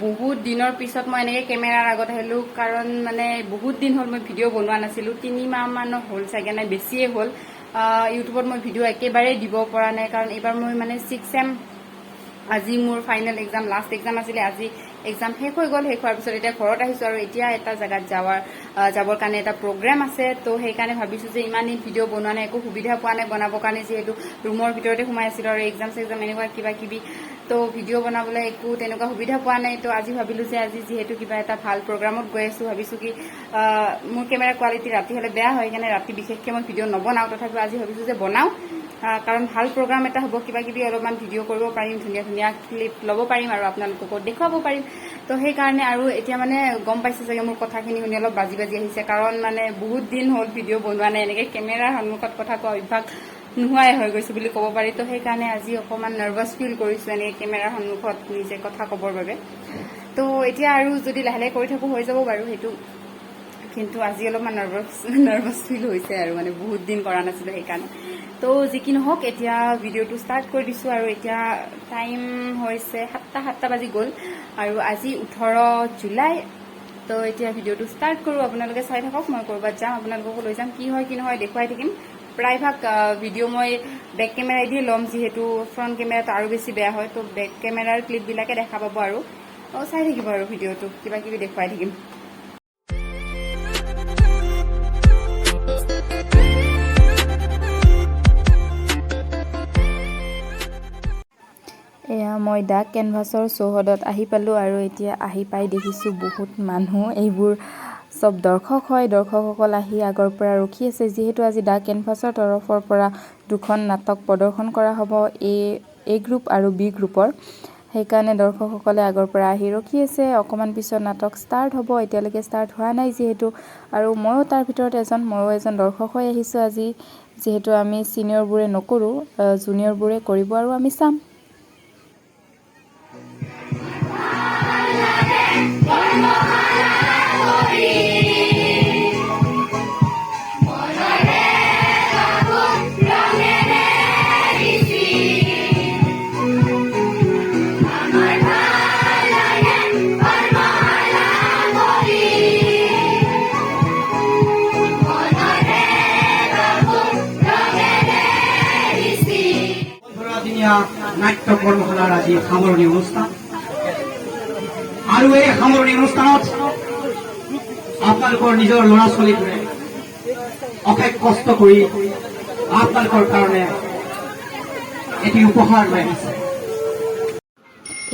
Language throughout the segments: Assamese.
বহুত দিনৰ পিছত মই এনেকৈ কেমেৰাৰ আগত আহিলোঁ কাৰণ মানে বহুত দিন হ'ল মই ভিডিঅ' বনোৱা নাছিলোঁ 3 মাহ মান হ'ল চাগে নাই বেছিয়ে হ'ল ইউটিউবত মই ভিডিঅ' একেবাৰে দিব পৰা নাই কাৰণ এইবাৰ মই মানে 6 চেম আজি মোৰ ফাইনেল এক্সাম লাষ্ট এক্সাম আছিলে আজি এক্সাম শেষ হৈ গ'ল শেষ হোৱাৰ পিছত এতিয়া ঘৰত আহিছোঁ আৰু এতিয়া এটা জেগাত যাবৰ কাৰণে এটা প্ৰগ্ৰাম আছে তো সেইকাৰণে ভাবিছোঁ যে ইমান দিন ভিডিঅ' বনোৱা নাই একো সুবিধা পোৱা নাই বনাবৰ কাৰণে যিহেতু ৰুমৰ ভিতৰতে সোমাই আছিলোঁ আৰু এক্সাম এনেকুৱা কিবা কিবি তো ভিডিঅ' বনাবলৈ একো তেনেকুৱা সুবিধা পোৱা নাই তো আজি ভাবিলোঁ যে আজি যিহেতু কিবা এটা ভাল প্ৰগ্ৰামত গৈ আছোঁ ভাবিছোঁ কি মোৰ কেমেৰা কোৱালিটি ৰাতি হ'লে বেয়া হয় সেইকাৰণে ৰাতি বিশেষকৈ মই ভিডিঅ' নবনাওঁ তথাপিও আজি ভাবিছোঁ যে বনাওঁ কাৰণ ভাল প্ৰগ্ৰাম এটা হ'ব কিবা কিবি অলপমান ভিডিঅ' কৰিব পাৰিম ধুনীয়া ধুনীয়া ক্লিপ ল'ব পাৰিম আৰু আপোনালোকক দেখুৱাব পাৰিম তো সেইকাৰণে আৰু এতিয়া মানে গম পাইছে চাগে মোৰ কথাখিনি শুনি অলপ বাজি বাজি আহিছে কাৰণ মানে বহুত দিন হ'ল ভিডিঅ' বনোৱা নাই এনেকৈ কেমেৰাৰ সন্মুখত কথা কোৱা অভ্যাস নোহোৱাই হৈ গৈছে বুলি ক'ব পাৰি তো সেইকাৰণে আজি অকণমান নাৰ্ভাছ ফিল কৰিছোঁ এনেকৈ কেমেৰাৰ সন্মুখত নিজে কথা ক'বৰ বাবে তো এতিয়া আৰু যদি লাহে লাহে কৰি থাকোঁ হৈ যাব বাৰু সেইটো কিন্তু আজি অলপমান নাৰ্ভাছ ফিল হৈছে আৰু মানে বহুত দিন কৰা নাছিলোঁ সেইকাৰণে তো যি কি নহওক এতিয়া ভিডিঅ'টো ষ্টাৰ্ট কৰি দিছোঁ আৰু এতিয়া টাইম হৈছে 7টা বাজি গ'ল আৰু আজি 18 জুলাই তো এতিয়া ভিডিঅ'টো ষ্টাৰ্ট কৰোঁ আপোনালোকে চাই থাকক মই ক'ৰবাত যাম আপোনালোককো লৈ যাম কি হয় দেখুৱাই থাকিম প্ৰায়ভাগ ভিডিঅ' মই বেক কেমেৰাই দিয়ে ল'ম যিহেতু ফ্ৰণ্ট কেমেৰাটো আৰু বেছি বেয়া হয় তো বেক কেমেৰাৰ ক্লিপবিলাকে দেখা পাব আৰু চাই থাকিব আৰু ভিডিঅ'টো কিবা কিবি দেখুৱাই থাকিম এয়া মই ডাক কেনভাছৰ চৌহদত আহি পালোঁ আৰু এতিয়া আহি পাই দেখিছোঁ বহুত মানুহ এইবোৰ চব দৰ্শক হয় দৰ্শকসকল আহি আগৰ পৰা ৰখি আছে যিহেতু আজি ডাক কেনভাছৰ তৰফৰ পৰা 2খন নাটক প্ৰদৰ্শন কৰা হ'ব এ গ্ৰুপ আৰু বি গ্ৰুপৰ সেইকাৰণে দৰ্শকসকলে আগৰ পৰা আহি ৰখি আছে অকণমান পিছত নাটক ষ্টাৰ্ট হ'ব এতিয়ালৈকে ষ্টাৰ্ট হোৱা নাই যিহেতু আৰু ময়ো তাৰ ভিতৰত ময়ো এজন দৰ্শক হৈ আহিছোঁ আজি যিহেতু আমি ছিনিয়ৰবোৰে নকৰোঁ জুনিয়ৰবোৰে কৰিব আৰু আমি চাম নাট্য কৰ্মশালাৰ আজি সামৰণি অনুষ্ঠান আৰু এই সামৰণি অনুষ্ঠানত আপোনালোকৰ নিজৰ ল'ৰা ছোৱালীবোৰে অশেষ কষ্ট কৰি আপোনালোকৰ কাৰণে এটি উপহাৰ লৈ আহিছে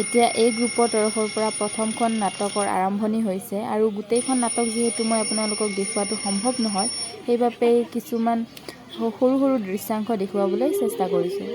এতিয়া এই গ্ৰুপৰ তৰফৰ পৰা প্ৰথমখন নাটকৰ আৰম্ভণি হৈছে আৰু গোটেইখন নাটক যিহেতু মই আপোনালোকক দেখুৱাটো সম্ভৱ নহয় সেইবাবে কিছুমান সৰু সৰু দৃশ্যাংশ দেখুৱাবলৈ চেষ্টা কৰিছোঁ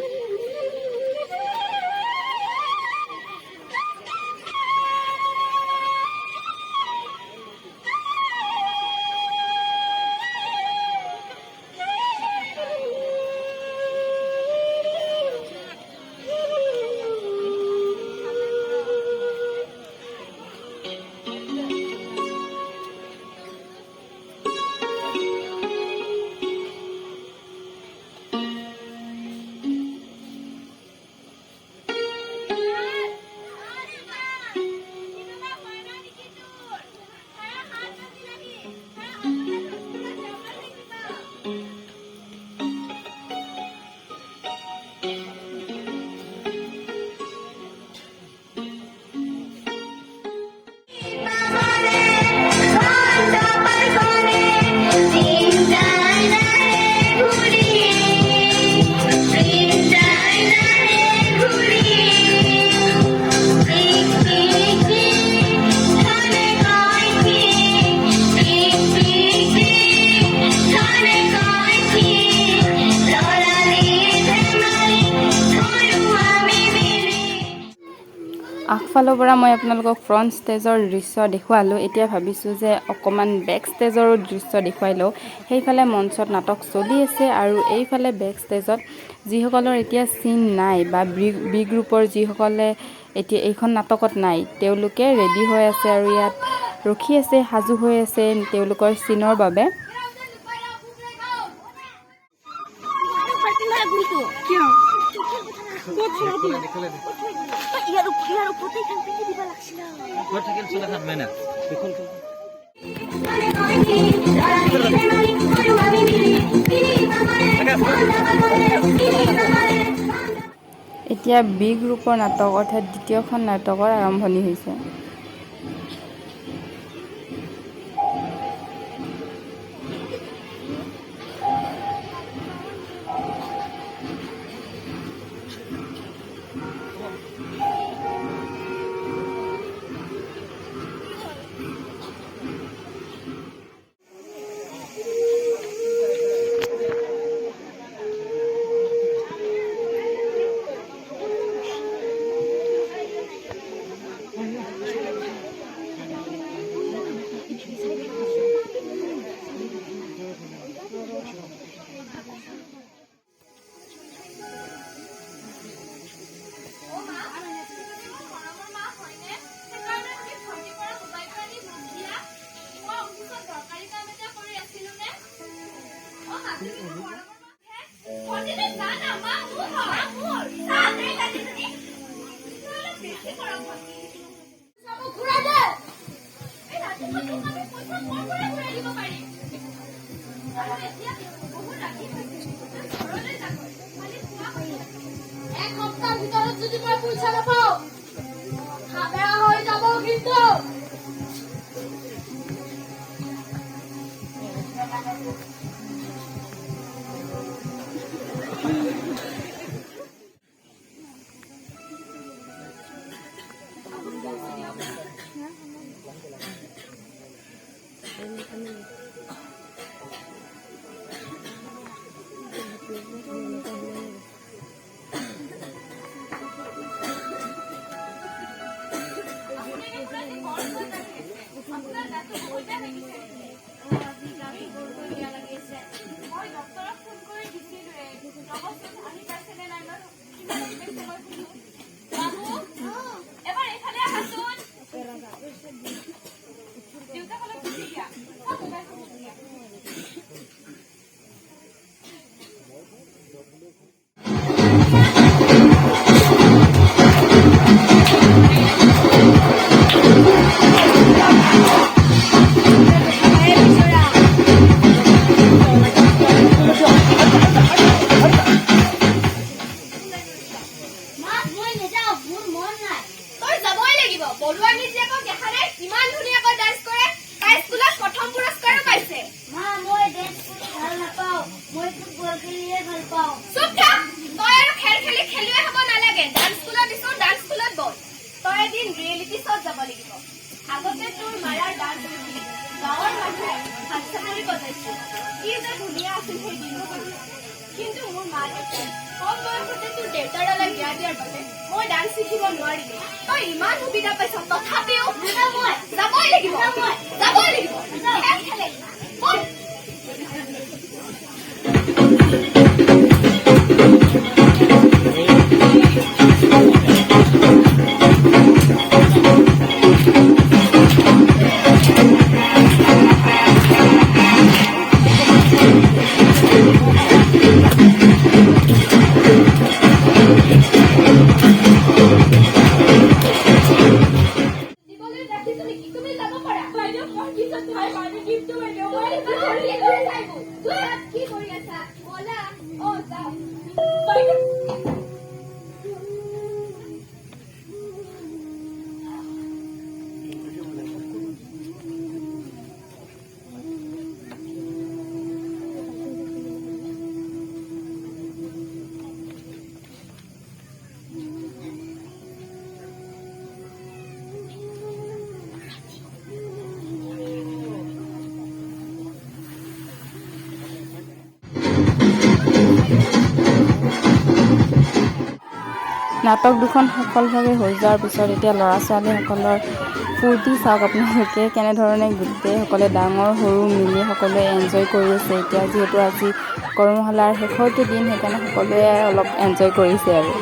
ফালৰ পৰা মই আপোনালোকক ফ্ৰণ্ট ষ্টেজৰ দৃশ্য দেখুৱালোঁ। এতিয়া ভাবিছোঁ যে অকণমান বেক ষ্টেজৰো দৃশ্য দেখুৱাই লওঁ। সেইফালে মঞ্চত নাটক চলি আছে আৰু এইফালে বেক ষ্টেজত যিসকলৰ এতিয়া চিন নাই বা বি গ্ৰুপৰ যিসকলে এতিয়া এইখন নাটকত নাই, তেওঁলোকে ৰেডি হৈ আছে আৰু ইয়াত ৰখি আছে, সাজু হৈ আছে তেওঁলোকৰ চিনৰ বাবে। এতিয়া বি গ্ৰুপৰ নাটক অৰ্থাৎ দ্বিতীয়খন নাটকৰ আৰম্ভণি হৈছে। কিন্তু মোৰ মায়ে কম বয়সতে তোৰ দেউতাৰ লগত বিয়া দিয়াৰ বাবে মই ডান্স শিকিব নোৱাৰিলো। তই ইমান সুবিধা পাইছ, তথাপিও মই যাবই লাগিব, যাবই লাগিব। নাটক দুখন সফলভাৱে হৈ যোৱাৰ পিছত এতিয়া ল'ৰা ছোৱালীসকলৰ ফূৰ্তি চাওক আপোনালোকে কেনেধৰণে গোটেইসকলে ডাঙৰ সৰু মিলি সকলোৱে এনজয় কৰি আছে। এতিয়া যিহেতু আজি কৰ্মশালাৰ শেষৰটো দিন সেইকাৰণে সকলোৱে অলপ এনজয় কৰিছে আৰু